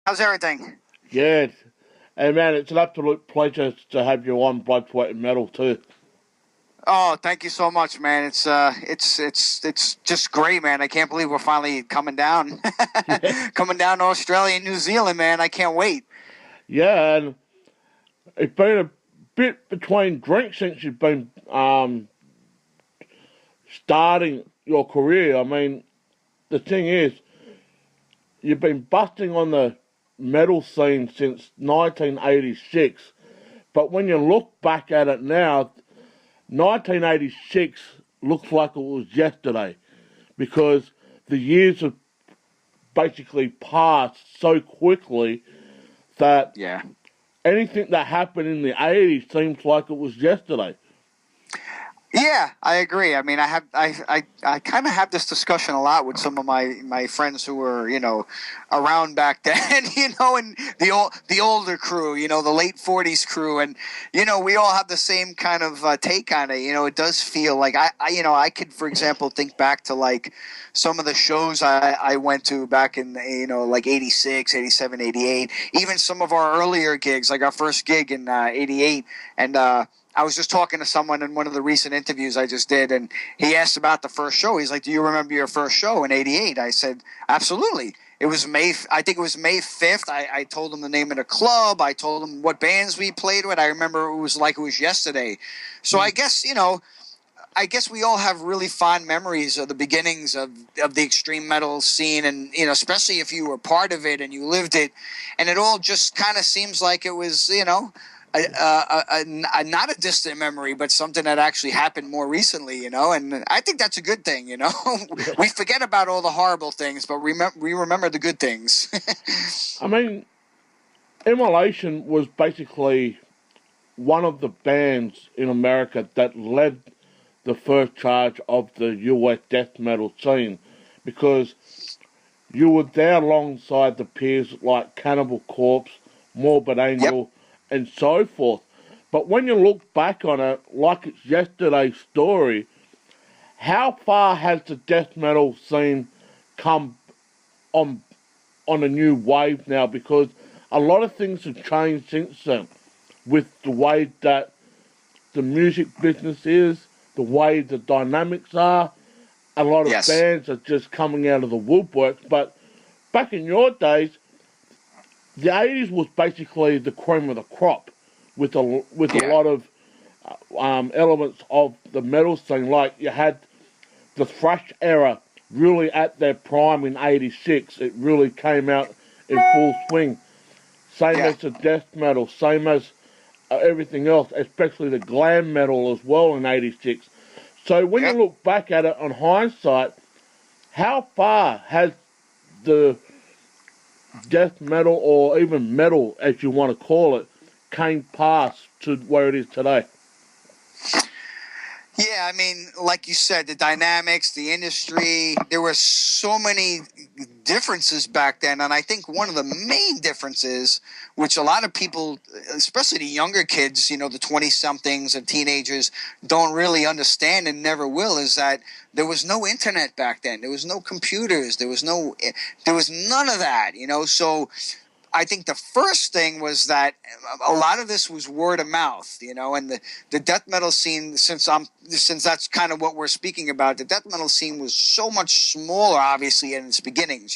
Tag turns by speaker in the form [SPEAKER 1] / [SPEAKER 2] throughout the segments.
[SPEAKER 1] How's everything?
[SPEAKER 2] Good. And man, it's an absolute pleasure to have you on Blood, Sweat and Metal too.
[SPEAKER 1] Oh, thank you so much, man. It's just great, man. I can't believe we're finally coming down,
[SPEAKER 2] Yeah.
[SPEAKER 1] coming down to Australia and New Zealand, man. I can't wait.
[SPEAKER 2] Yeah, and it's been a bit between drinks since you've been starting your career. I mean, the thing is, you've been busting on the metal scene since 1986, but when you look back at it now, 1986 looks like it was yesterday because the years have basically passed so quickly that
[SPEAKER 1] Yeah.
[SPEAKER 2] anything that happened in the 80s seems like it was yesterday.
[SPEAKER 1] Yeah, I agree. I mean, I kind of have this discussion a lot with some of my friends who were around back then, and the older crew, the late '40s crew, and we all have the same kind of take on it. It does feel like I could, for example, think back to like some of the shows I went to back in like 86, 87, 88, even some of our earlier gigs, like our first gig in 88, and I was just talking to someone in one of the recent interviews I just did, and he asked about the first show. He's like, "Do you remember your first show in '88?" I said, "Absolutely." It was I think it was May 5th. I told him the name of the club. I told him what bands we played with. I remember it was like it was yesterday. So I guess, we all have really fond memories of the beginnings of the extreme metal scene, and especially if you were part of it and you lived it, and it all just kind of seems like it was, not a distant memory, but something that actually happened more recently, and I think that's a good thing, We forget about all the horrible things, but we remember the good things.
[SPEAKER 2] I mean, Immolation was basically one of the bands in America that led the first charge of the US death metal scene because you were there alongside the peers like Cannibal Corpse, Morbid Angel, and so forth. But when you look back on it, like it's yesterday's story, how far has the death metal scene come on a new wave now? Because a lot of things have changed since then, with the way that the music business is, the way the dynamics are. A lot of bands are just coming out of the woodwork. But back in your days, the 80s was basically the cream of the crop with a lot of elements of the metal scene. Like you had the thrash era really at their prime in 86. It really came out in full swing. Same as the death metal, same as everything else, especially the glam metal as well in 86. So when you look back at it on hindsight, how far has the death metal, or even metal as you want to call it, came past to where it is today?
[SPEAKER 1] Yeah, I mean, like you said, the dynamics, the industry, there were so many differences back then. And I think one of the main differences, which a lot of people, especially the younger kids, the 20-somethings and teenagers, don't really understand and never will, is that there was no internet back then. There was no computers. There was none of that, So I think the first thing was that a lot of this was word of mouth, and the death metal scene, since that's kind of what we're speaking about, the death metal scene was so much smaller, obviously, in its beginnings,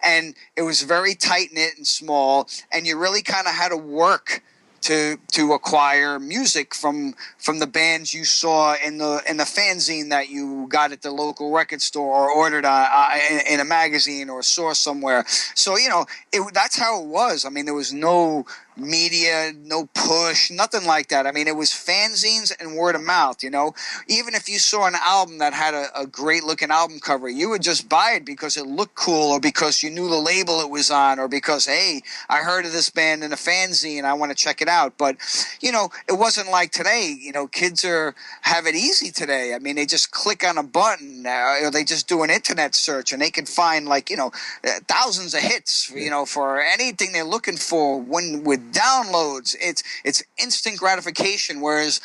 [SPEAKER 1] and it was very tight-knit and small, and you really kind of had to work to acquire music from the bands you saw in the fanzine that you got at the local record store or ordered in a magazine or saw somewhere. So that's how it was. I mean, there was no media, no push, nothing like that. I mean, it was fanzines and word of mouth. Even if you saw an album that had a great looking album cover, you would just buy it because it looked cool, or because you knew the label it was on, or because, hey, I heard of this band in a fanzine, I want to check it out. out. But, it wasn't like today. Kids have it easy today. I mean, they just click on a button, or they just do an internet search, and they can find thousands of hits, for anything they're looking for. When with downloads, it's instant gratification. Whereas,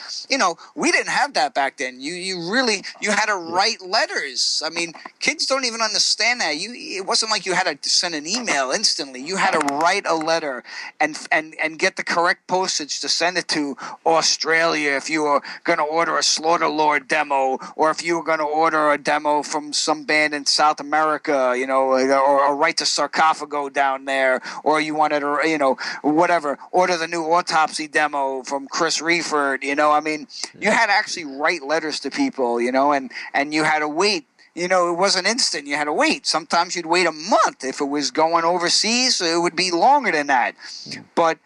[SPEAKER 1] we didn't have that back then. You had to write letters. I mean, kids don't even understand that. It wasn't like you had to send an email instantly. You had to write a letter and get the correct postage to send it to Australia if you were going to order a Slaughter Lord demo, or if you were going to order a demo from some band in South America, or write to Sarcophago down there, or you wanted to, whatever, order the new Autopsy demo from Chris Reeford. I mean, you had to actually write letters to people, and you had to wait. It wasn't instant. You had to wait. Sometimes you'd wait a month. If it was going overseas, it would be longer than that. But,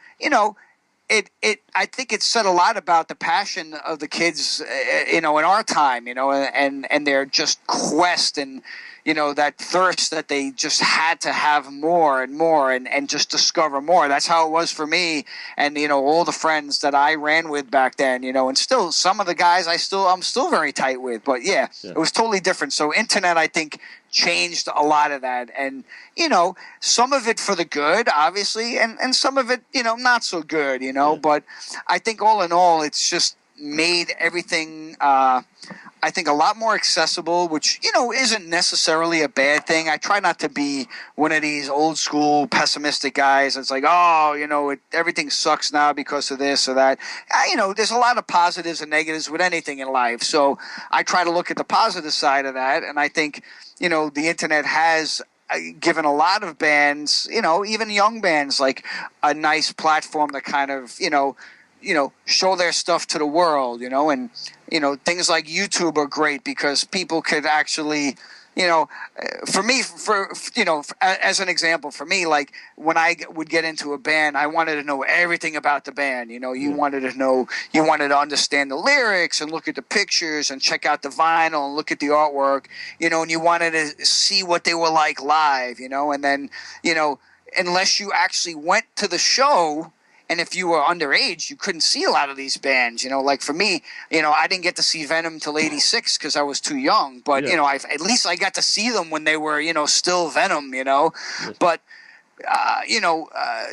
[SPEAKER 1] I think it said a lot about the passion of the kids, in our time, and their just quest and, that thirst that they just had to have more and more and just discover more. That's how it was for me and, all the friends that I ran with back then, and still some of the guys I'm still very tight with. But, yeah, it was totally different. So internet, I think, changed a lot of that. And, some of it for the good, obviously, and some of it, not so good, But I think all in all, it's just made everything I think a lot more accessible, which, isn't necessarily a bad thing. I try not to be one of these old school pessimistic guys. It's like, everything sucks now because of this or that. There's a lot of positives and negatives with anything in life. So I try to look at the positive side of that. And I think, the internet has given a lot of bands, even young bands, like a nice platform to kind of, show their stuff to the world, and, things like YouTube are great because people could actually, for me, as an example, for me, like when I would get into a band, I wanted to know everything about the band. You wanted to understand the lyrics and look at the pictures and check out the vinyl and look at the artwork, and you wanted to see what they were like live, and then, unless you actually went to the show. And if you were underage, you couldn't see a lot of these bands. Like for me, I didn't get to see Venom till '86 because I was too young. But at least I got to see them when they were still Venom. But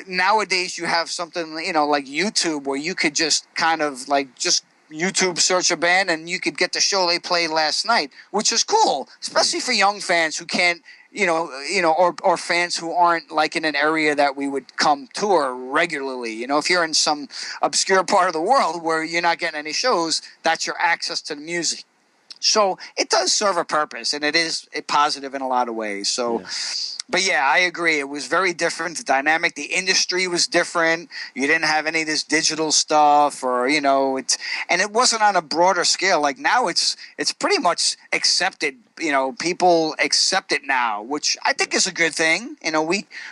[SPEAKER 1] nowadays you have something like YouTube where you could just kind of just YouTube search a band and you could get the show they played last night, which is cool, especially for young fans who can't. Or fans who aren't like in an area that we would come tour regularly. If you're in some obscure part of the world where you're not getting any shows, that's your access to the music. So it does serve a purpose, and it is positive in a lot of ways. So, But yeah, I agree. It was very different. The dynamic, the industry was different. You didn't have any of this digital stuff, or and it wasn't on a broader scale. Like now, it's pretty much accepted. People accept it now, which I think is a good thing.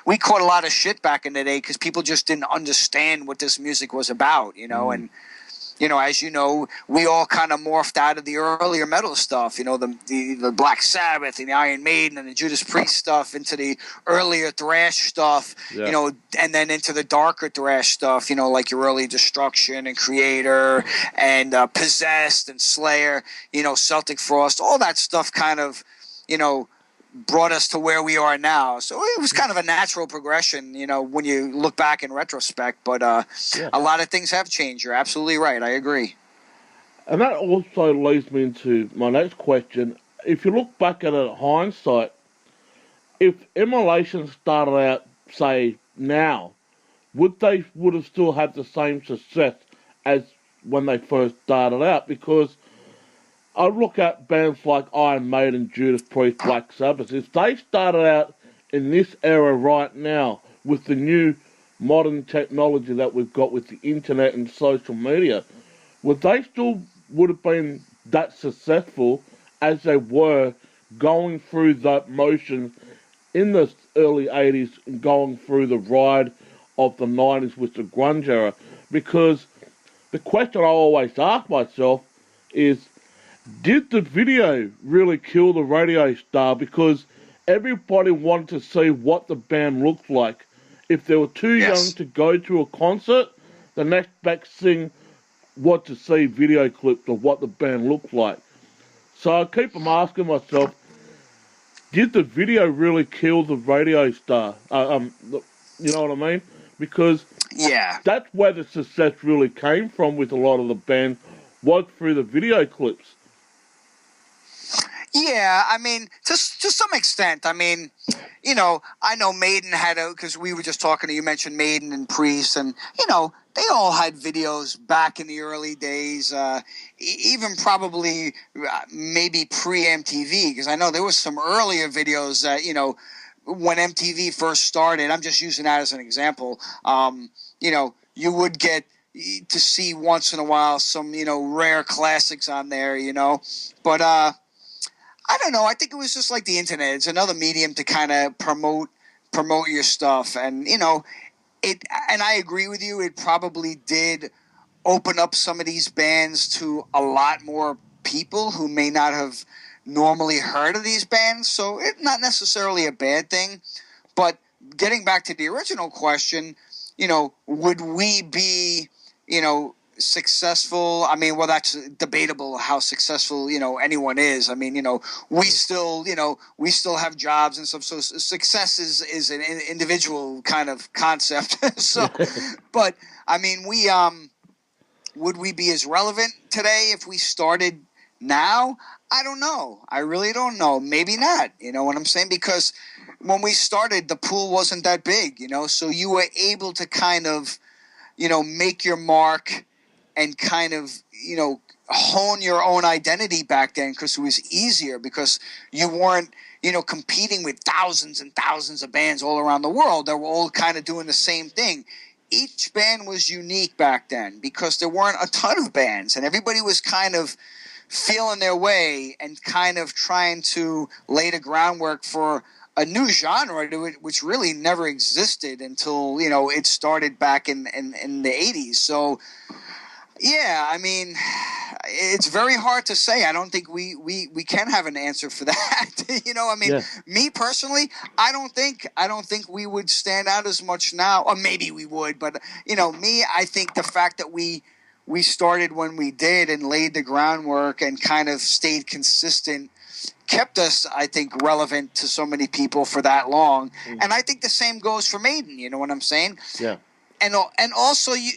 [SPEAKER 1] We caught a lot of shit back in the day because people just didn't understand what this music was about. And. As we all kind of morphed out of the earlier metal stuff, the Black Sabbath and the Iron Maiden and the Judas Priest stuff into the earlier thrash stuff, and then into the darker thrash stuff, like your early Destruction and Creator and Possessed and Slayer, Celtic Frost, all that stuff kind of, brought us to where we are now. So it was kind of a natural progression, when you look back in retrospect. But a lot of things have changed. You're absolutely right. I agree.
[SPEAKER 2] And that also leads me into my next question. If you look back at it in hindsight, if Immolation started out, say, now, would have still had the same success as when they first started out? Because I look at bands like Iron Maiden, Judas Priest, Black Sabbath. If they started out in this era right now with the new modern technology that we've got with the internet and social media, would they still would have been that successful as they were going through that motion in the early 80s and going through the ride of the 90s with the grunge era? Because the question I always ask myself is, did the video really kill the radio star? Because everybody wanted to see what the band looked like. If they were too young to go to a concert, the next best thing was to see video clips of what the band looked like. So I keep on asking myself, did the video really kill the radio star? You know what I mean? Because
[SPEAKER 1] Yeah.
[SPEAKER 2] that's where the success really came from with a lot of the band, was through the video clips.
[SPEAKER 1] Yeah, I mean, to some extent. I mean, I know Maiden had because we were just talking. You mentioned Maiden and Priest, and they all had videos back in the early days. Even probably maybe pre MTV, because I know there was some earlier videos that when MTV first started. I'm just using that as an example. You would get to see once in a while some rare classics on there. But I don't know. I think it was just like the internet. It's another medium to kind of promote your stuff, and it. And I agree with you. It probably did open up some of these bands to a lot more people who may not have normally heard of these bands. So it's not necessarily a bad thing. But getting back to the original question, would we be, successful? I mean, well, that's debatable how successful anyone is. I mean, we still have jobs and stuff. So success is an individual kind of concept. So, but I mean, would we be as relevant today if we started now? I don't know. I really don't know. Maybe not. You know what I'm saying? Because when we started, the pool wasn't that big. So you were able to kind of make your mark and kind of, hone your own identity back then, because it was easier, because you weren't, competing with thousands and thousands of bands all around the world that were all kind of doing the same thing. Each band was unique back then because there weren't a ton of bands, and everybody was kind of feeling their way and kind of trying to lay the groundwork for a new genre which really never existed until it started back in the 80s. So yeah, I mean, it's very hard to say. I don't think we can have an answer for that. I mean,
[SPEAKER 2] Yeah.
[SPEAKER 1] Me personally, I don't think we would stand out as much now, or maybe we would, but I think the fact that we started when we did and laid the groundwork and kind of stayed consistent kept us, I think, relevant to so many people for that long. Mm. And I think the same goes for Maiden. You know what I'm saying?
[SPEAKER 2] Yeah.
[SPEAKER 1] And also you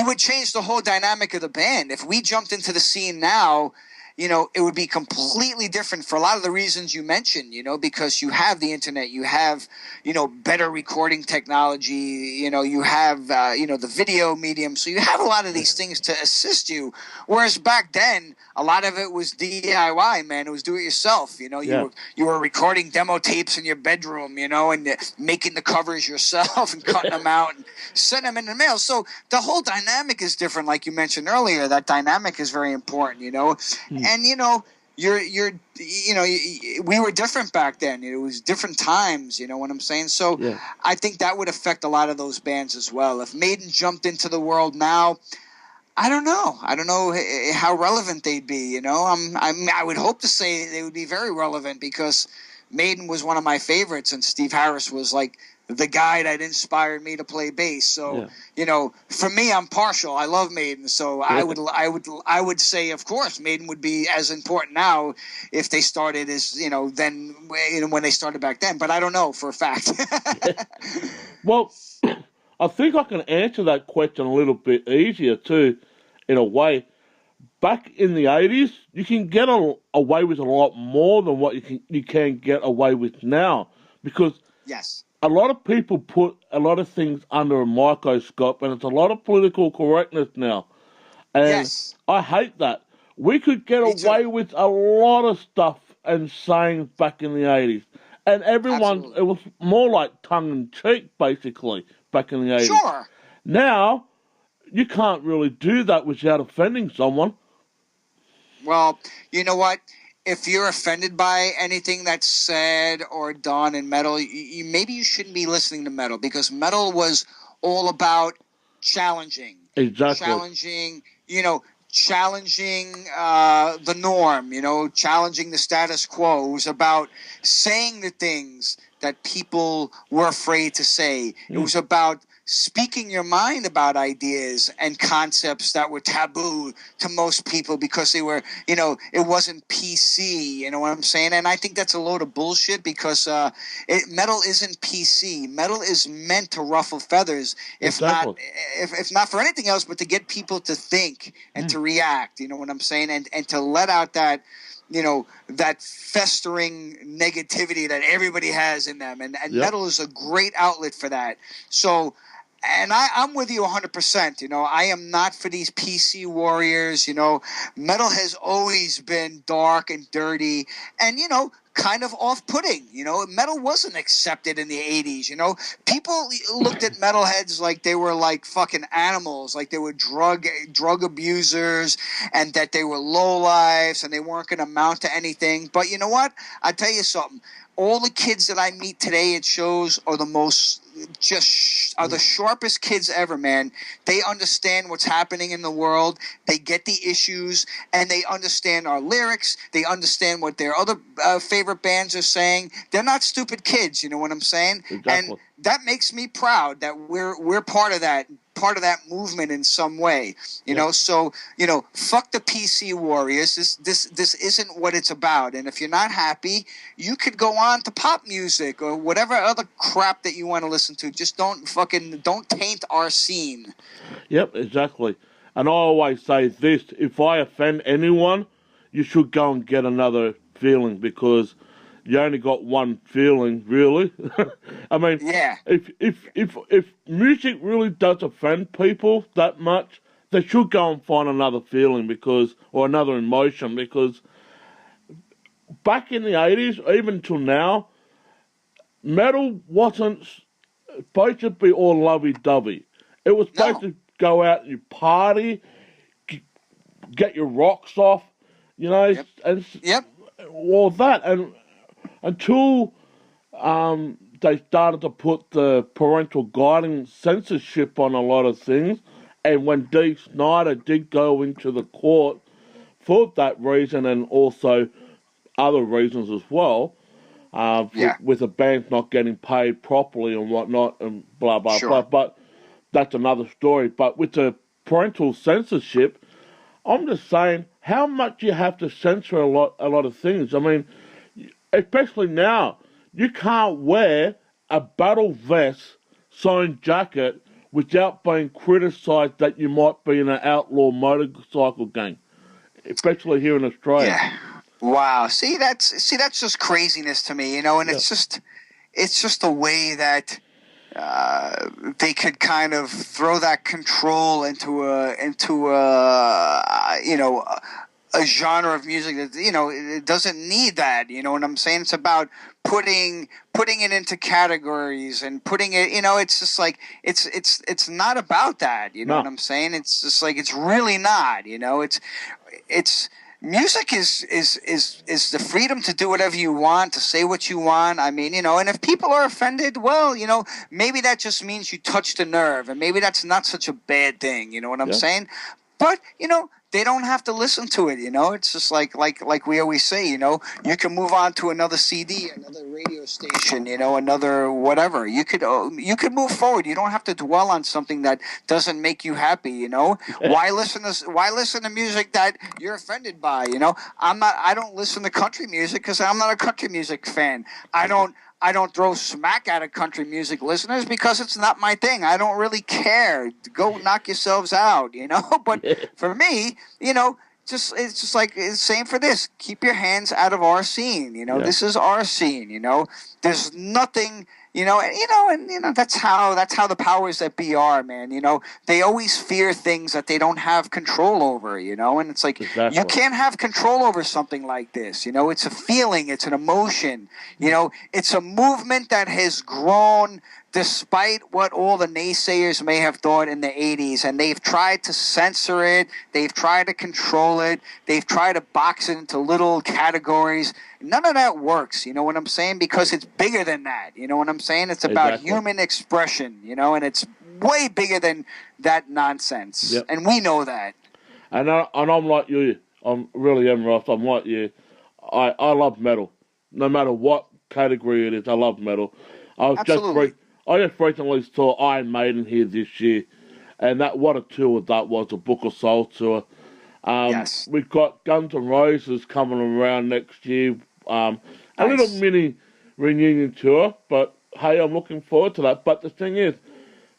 [SPEAKER 1] would change the whole dynamic of the band. If we jumped into the scene now, it would be completely different for a lot of the reasons you mentioned, because you have the internet, you have, better recording technology, you have, the video medium. So you have a lot of these things to assist you. Whereas back then, a lot of it was DIY, man. It was do it yourself. You were recording demo tapes in your bedroom, and making the covers yourself and cutting them out and sending them in the mail. So the whole dynamic is different. Like you mentioned earlier, that dynamic is very important, And we were different back then. It was different times. You know what I'm saying? So yeah. I think that would affect a lot of those bands as well. If Maiden jumped into the world now, I don't know how relevant they'd be. I would hope to say they would be very relevant, because Maiden was one of my favorites, and Steve Harris was like the guy that inspired me to play bass. So, for me, I'm partial. I love Maiden. So I would say, of course, Maiden would be as important now if they started as, then, when they started back then. But I don't know for a fact.
[SPEAKER 2] Well, I think I can answer that question a little bit easier too, in a way. Back in the 80s, you can get away with a lot more than what you can get away with now, because
[SPEAKER 1] yes.
[SPEAKER 2] A lot of people put a lot of things under a microscope, and it's a lot of political correctness now. And yes. I hate that. We could get away with a lot of stuff and sayings back in the 80s. And everyone, it was more like tongue-in-cheek, basically, back in the 80s.
[SPEAKER 1] Sure.
[SPEAKER 2] Now, you can't really do that without offending someone.
[SPEAKER 1] Well, you know what? If you're offended by anything that's said or done in metal, maybe you shouldn't be listening to metal, because metal was all about challenging.
[SPEAKER 2] Exactly.
[SPEAKER 1] Challenging the norm, challenging the status quo. It was about saying the things that people were afraid to say. It was about speaking your mind about ideas and concepts that were taboo to most people because they were, it wasn't PC, you know what I'm saying? And I think that's a load of bullshit because metal isn't PC. Metal is meant to ruffle feathers,
[SPEAKER 2] Exactly.
[SPEAKER 1] if not for anything else, but to get people to think and to react, you know what I'm saying? And to let out that, that festering negativity that everybody has in them. And
[SPEAKER 2] Yep.
[SPEAKER 1] metal is a great outlet for that. So, and I'm with you 100%. I am not for these PC warriors. Metal has always been dark and dirty and, kind of off-putting. Metal wasn't accepted in the 80s. People looked at metalheads like they were like fucking animals, like they were drug abusers and that they were lowlifes and they weren't going to amount to anything. But you know what? I tell you something. All the kids that I meet today at shows are the sharpest kids ever, man. They understand what's happening in the world. They get the issues, and they understand our lyrics. They understand what their other favorite bands are saying. They're not stupid kids, you know what I'm saying?
[SPEAKER 2] Exactly.
[SPEAKER 1] And that makes me proud that we're part of that movement in some way, you know. So fuck the PC warriors. This isn't what it's about. And if you're not happy, you could go on to pop music or whatever other crap that you want to listen to. Just don't taint our scene.
[SPEAKER 2] Yep, exactly. And I always say this: if I offend anyone, you should go and get another feeling because you only got one feeling, really. I mean,
[SPEAKER 1] Yeah.
[SPEAKER 2] if music really does offend people that much, they should go and find another feeling or another emotion because back in the 80s, even till now, metal wasn't supposed to be all lovey-dovey. It was supposed to go out and you party, get your rocks off,
[SPEAKER 1] Yep.
[SPEAKER 2] and
[SPEAKER 1] Yep.
[SPEAKER 2] all that. And until they started to put the parental guidance censorship on a lot of things, and when Dee Snider did go into the court for that reason and also other reasons as well, with the band not getting paid properly and whatnot and blah, blah, blah. But that's another story. But with the parental censorship, I'm just saying how much you have to censor a lot of things. I mean, especially now, you can't wear a battle vest signed jacket without being criticised that you might be in an outlaw motorcycle gang, especially here in Australia.
[SPEAKER 1] Yeah. Wow. See, that's just craziness to me, and it's just a way that they could kind of throw that control into a genre of music that it doesn't need that. You know what I'm saying? It's about putting it into categories and putting it. It's just like it's not about that. You know what I'm saying? It's just like it's really not. It's music is the freedom to do whatever you want, to say what you want. I mean, and if people are offended, well, maybe that just means you touched a nerve, and maybe that's not such a bad thing. You know what I'm saying? But they don't have to listen to it. It's just like we always say. You can move on to another CD, another radio station. Another whatever. You could move forward. You don't have to dwell on something that doesn't make you happy. Why listen to music that you're offended by? I don't listen to country music because I'm not a country music fan. I don't throw smack at a country music listeners because it's not my thing. I don't really care. Go knock yourselves out, But for me, it's just like it's same for this. Keep your hands out of our scene. This is our scene. There's nothing. That's how the powers that be are, man. They always fear things that they don't have control over, and it's like you can't have control over something like this. It's a feeling, it's an emotion, it's a movement that has grown despite what all the naysayers may have thought in the 80s, and they've tried to censor it, they've tried to control it, they've tried to box it into little categories. None of that works, you know what I'm saying? Because it's bigger than that, you know what I'm saying? It's about human expression, and it's way bigger than that nonsense. Yep. And we know that.
[SPEAKER 2] And I'm like you. I really am, Ross. I'm like you. I love metal. No matter what category it is, I love metal. I just recently saw Iron Maiden here this year, and that what a tour that was, the Book of Soul tour.
[SPEAKER 1] Yes.
[SPEAKER 2] We've got Guns N' Roses coming around next year. A little
[SPEAKER 1] Nice.
[SPEAKER 2] mini reunion tour, but hey, I'm looking forward to that. But the thing is,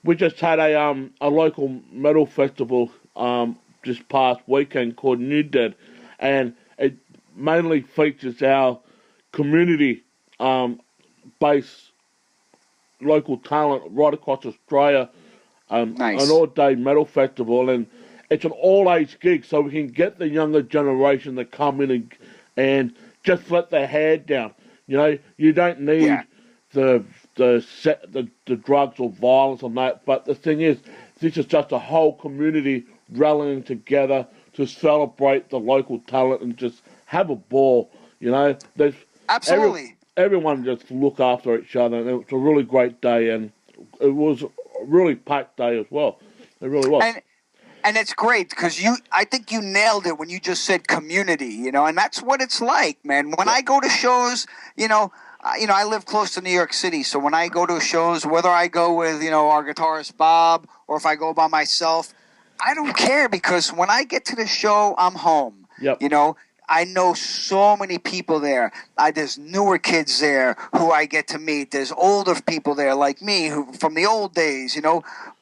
[SPEAKER 2] we just had a local metal festival this past weekend called New Dead, and it mainly features our community based local talent right across Australia, an
[SPEAKER 1] Nice.
[SPEAKER 2] all-day metal festival, and it's an all-age gig, so we can get the younger generation to come in and just let their hair down. You know, you don't
[SPEAKER 1] Yeah.
[SPEAKER 2] need the drugs or violence on that, but the thing is, this is just a whole community rallying together to celebrate the local talent and just have a ball. You know,
[SPEAKER 1] Absolutely.
[SPEAKER 2] everyone just look after each other, and it was a really great day, and it was a really packed day as well. It really was.
[SPEAKER 1] And it's great because I think you nailed it when you just said community, and that's what it's like, man. When I go to shows, I live close to New York City, so when I go to shows, whether I go with, our guitarist Bob or if I go by myself, I don't care because when I get to the show, I'm home.
[SPEAKER 2] Yep.
[SPEAKER 1] I know so many people there. There's newer kids there who I get to meet. There's older people there like me who from the old days,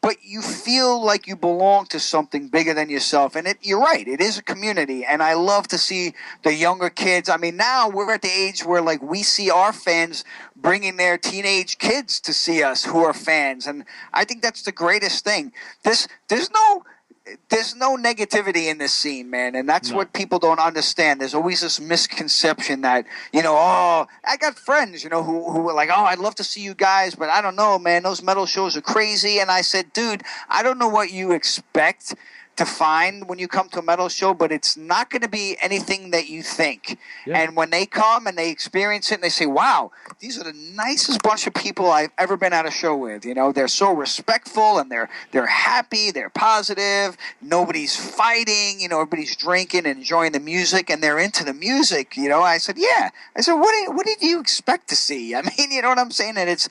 [SPEAKER 1] But you feel like you belong to something bigger than yourself. And you're right, it is a community. And I love to see the younger kids. I mean, now we're at the age where, like, we see our fans bringing their teenage kids to see us who are fans. And I think that's the greatest thing. There's no negativity in this scene, man, and that's what people don't understand. There's always this misconception that, I got friends, who were like, oh, I'd love to see you guys, but I don't know, man, those metal shows are crazy. And I said, dude, I don't know what you expect to find when you come to a metal show, but it's not going to be anything that you think. Yeah. And when they come and they experience it and they say, wow, these are the nicest bunch of people I've ever been at a show with. They're so respectful and they're happy, they're positive, nobody's fighting, everybody's drinking and enjoying the music and they're into the music. I said, yeah. I said, what did you expect to see? I mean, you know what I'm saying? And it's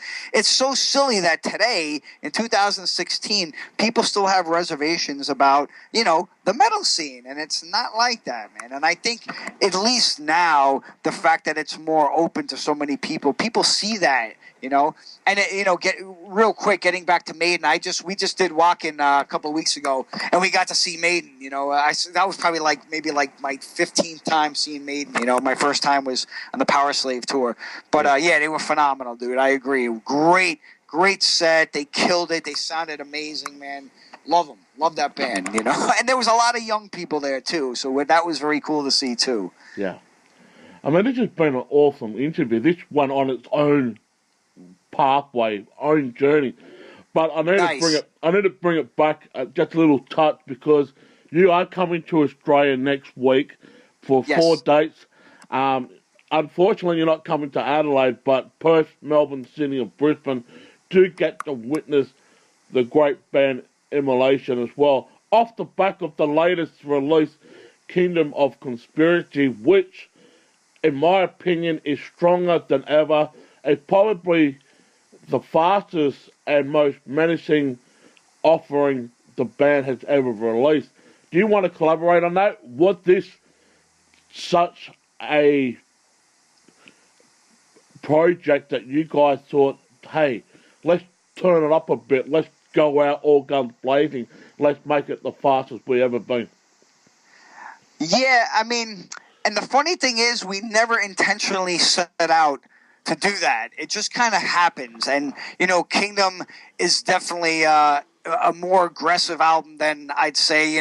[SPEAKER 1] so silly that today in 2016, people still have reservations about the metal scene, and it's not like that, man. And I think at least now the fact that it's more open to so many people see that, and get real quick, getting back to Maiden, we just did Walk-In a couple of weeks ago, and we got to see Maiden. That was probably maybe my 15th time seeing Maiden. My first time was on the Power Slave tour, but they were phenomenal, dude. I agree. Great set. They killed it. They sounded amazing, man. Love them. Love that band, And there was a lot of young people there, too. So that was very cool to see, too.
[SPEAKER 2] Yeah. I mean, this has been an awesome interview. This went on its own pathway, own journey. But I need to bring it back just a little touch because you are coming to Australia next week for 4 dates. Unfortunately, you're not coming to Adelaide, but Perth, Melbourne, Sydney, and Brisbane do get to witness the great band Immolation as well, off the back of the latest release, Kingdom of Conspiracy, which, in my opinion, is stronger than ever. It's probably the fastest and most menacing offering the band has ever released. Do you want to collaborate on that? Was this such a project that you guys thought, hey, let's turn it up a bit, let's go out all guns blazing, let's make it the fastest we ever been?
[SPEAKER 1] Yeah, I mean, and the funny thing is we never intentionally set out to do that. It just kind of happens. And, Kingdom is definitely a more aggressive album than I'd say,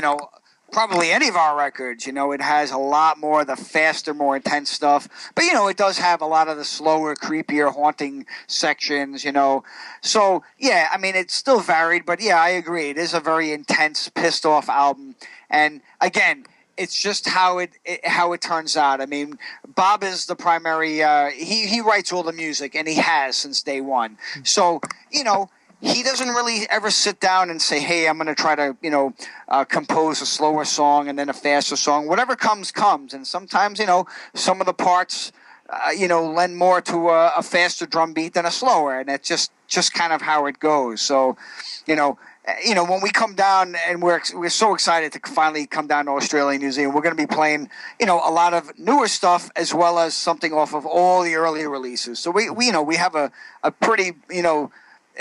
[SPEAKER 1] probably any of our records. It has a lot more of the faster, more intense stuff. But, it does have a lot of the slower, creepier, haunting sections, So, yeah, I mean, it's still varied. But, yeah, I agree. It is a very intense, pissed-off album. And, again, it's just how it turns out. I mean, Bob is the primary. He writes all the music, and he has since day one. So, he doesn't really ever sit down and say, hey, I'm going to try to, compose a slower song and then a faster song. Whatever comes. And sometimes, some of the parts lend more to a faster drum beat than a slower, and it's just kind of how it goes. So, when we come down, and we're so excited to finally come down to Australia and New Zealand, we're going to be playing, a lot of newer stuff as well as something off of all the earlier releases. So we have a pretty,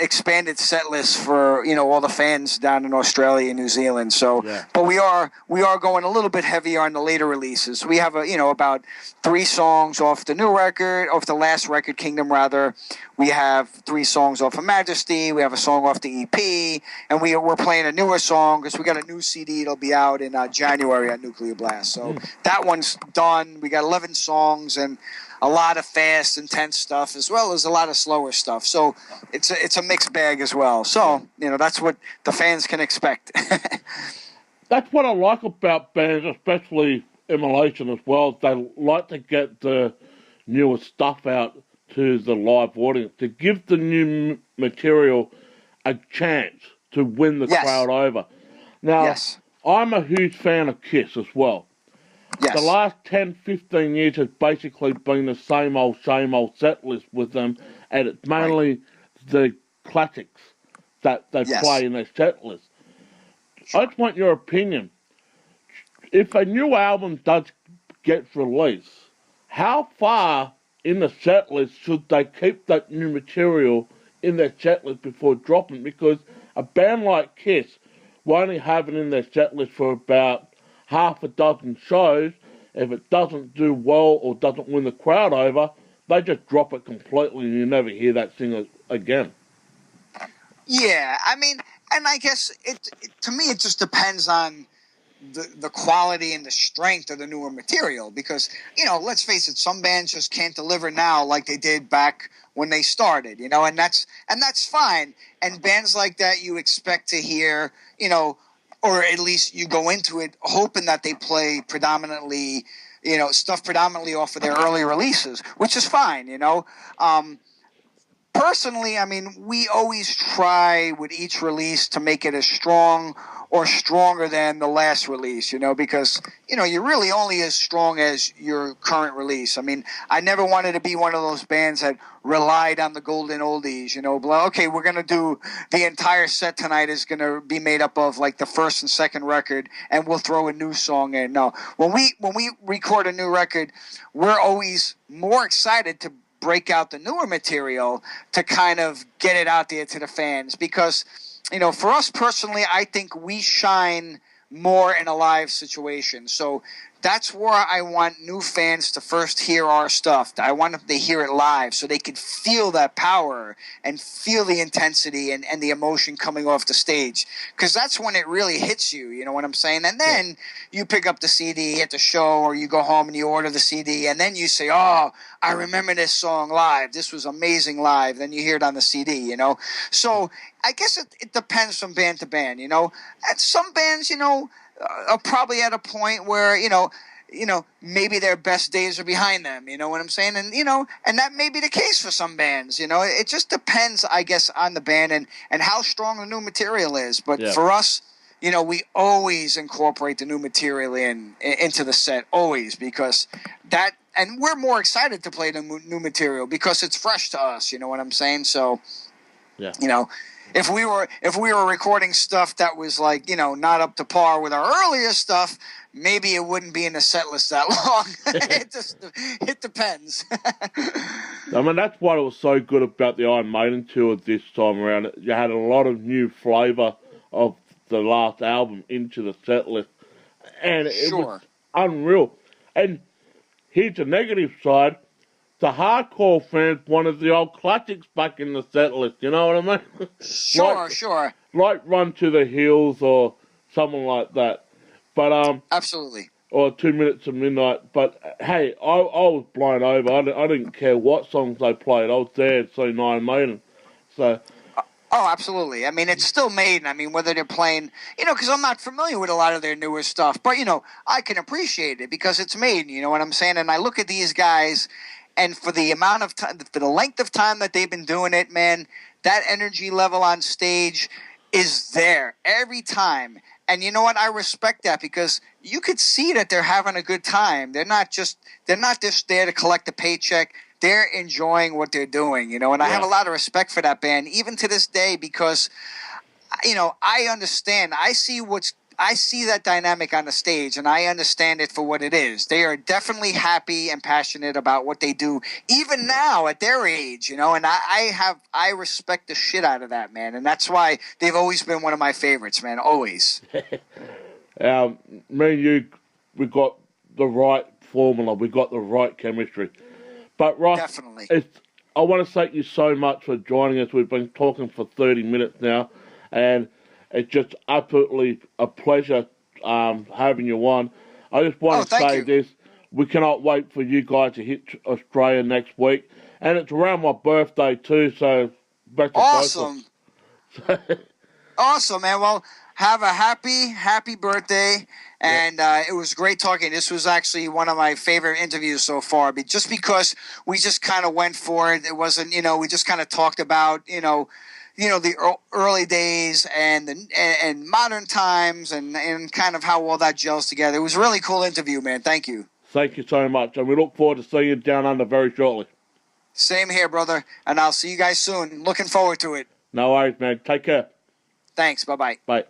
[SPEAKER 1] expanded set list for all the fans down in Australia and New Zealand. So,
[SPEAKER 2] Yeah.
[SPEAKER 1] but we are going a little bit heavier on the later releases. We have about 3 songs off the new record, off the last record, Kingdom rather. We have 3 songs off of Majesty. We have a song off the EP, and we're playing a newer song because we got a new CD. It'll be out in January on Nuclear Blast. So that one's done. We got 11 songs and a lot of fast, intense stuff, as well as a lot of slower stuff. So it's a mixed bag as well. So, that's what the fans can expect.
[SPEAKER 2] That's what I like about bands, especially Immolation as well. They like to get the newer stuff out to the live audience, to give the new material a chance to win the crowd over. Now, I'm a huge fan of Kiss as well.
[SPEAKER 1] Yes.
[SPEAKER 2] The last 10, 15 years has basically been the same old set list with them, and it's mainly the classics that they play in their set list. I just want your opinion. If a new album does get released, how far in the set list should they keep that new material in their set list before dropping? Because a band like Kiss will only have it in their set list for about half a dozen shows. If it doesn't do well or doesn't win the crowd over, they just drop it completely and you never hear that singer again.
[SPEAKER 1] Yeah, I mean, and I guess to me it just depends on the quality and the strength of the newer material, because let's face it, some bands just can't deliver now like they did back when they started, and that's fine. And bands like that you expect to hear, or at least you go into it hoping that they play predominantly, stuff predominantly off of their early releases, which is fine, Personally, I mean, we always try with each release to make it as strong or stronger than the last release, because, you're really only as strong as your current release. I mean, I never wanted to be one of those bands that relied on the golden oldies, okay, we're going to do the entire set tonight is going to be made up of like the first and second record and we'll throw a new song in. No, when we record a new record, we're always more excited to break out the newer material to kind of get it out there to the fans, because for us personally, I think we shine more in a live situation. So that's where I want new fans to first hear our stuff. I want them to hear it live so they could feel that power and feel the intensity and the emotion coming off the stage. Because that's when it really hits you, you know what I'm saying? And then you pick up the CD at the show, or you go home and you order the CD, and then you say, oh, I remember this song live. This was amazing live. Then you hear it on the CD, So I guess it depends from band to band, And some bands, are probably at a point where, maybe their best days are behind them, you know what I'm saying? And, and that may be the case for some bands, It just depends, I guess, on the band and how strong the new material is. But for us, we always incorporate the new material into the set, always, because that, and we're more excited to play the new material because it's fresh to us, you know what I'm saying? So, if we were recording stuff that was like, not up to par with our earlier stuff, maybe it wouldn't be in the set list that long. It depends.
[SPEAKER 2] I mean, that's what was so good about the Iron Maiden tour this time around. You had a lot of new flavour of the last album into the set list, and it was unreal. And here's the negative side. The hardcore fans wanted the old classics back in the set list, you know what I mean?
[SPEAKER 1] Sure.
[SPEAKER 2] Like Run to the Hills or something like that. But
[SPEAKER 1] absolutely.
[SPEAKER 2] Or 2 Minutes to Midnight. But hey, I was blown over. I didn't care what songs they played. I was there to see Iron Maiden. So.
[SPEAKER 1] Oh, absolutely. I mean, it's still Maiden. I mean, whether they're playing, because I'm not familiar with a lot of their newer stuff. But, I can appreciate it because it's Maiden, you know what I'm saying? And I look at these guys, and for the amount of time, for the length of time that they've been doing it, man, that energy level on stage is there every time. And you know what? I respect that because you could see that they're having a good time. They're not just there to collect a paycheck. They're enjoying what they're doing, you know. And I have a lot of respect for that band, even to this day, because you know, I understand. I see that dynamic on the stage, and I understand it for what it is. They are definitely happy and passionate about what they do, even now at their age, you know. And I respect the shit out of that, man. And that's why they've always been one of my favorites, man. Always.
[SPEAKER 2] Me and you, we got the right formula. We got the right chemistry. But Ross,
[SPEAKER 1] Definitely.
[SPEAKER 2] I want to thank you so much for joining us. We've been talking for 30 minutes now, and it's just absolutely a pleasure having you on. I just want to say this. We cannot wait for you guys to hit Australia next week. And it's around my birthday too, so best of
[SPEAKER 1] Awesome. Awesome, man. Well, have a happy birthday. And it was great talking. This was actually one of my favorite interviews so far, just because we just kind of went for it. It wasn't, you know, we just kind of talked about, you know, the early days and modern times and kind of how all that gels together. It was a really cool interview, man. Thank you.
[SPEAKER 2] Thank you so much. And we look forward to seeing you down under very shortly.
[SPEAKER 1] Same here, brother. And I'll see you guys soon. Looking forward to it.
[SPEAKER 2] No worries, man. Take care.
[SPEAKER 1] Thanks. Bye-bye.
[SPEAKER 2] Bye.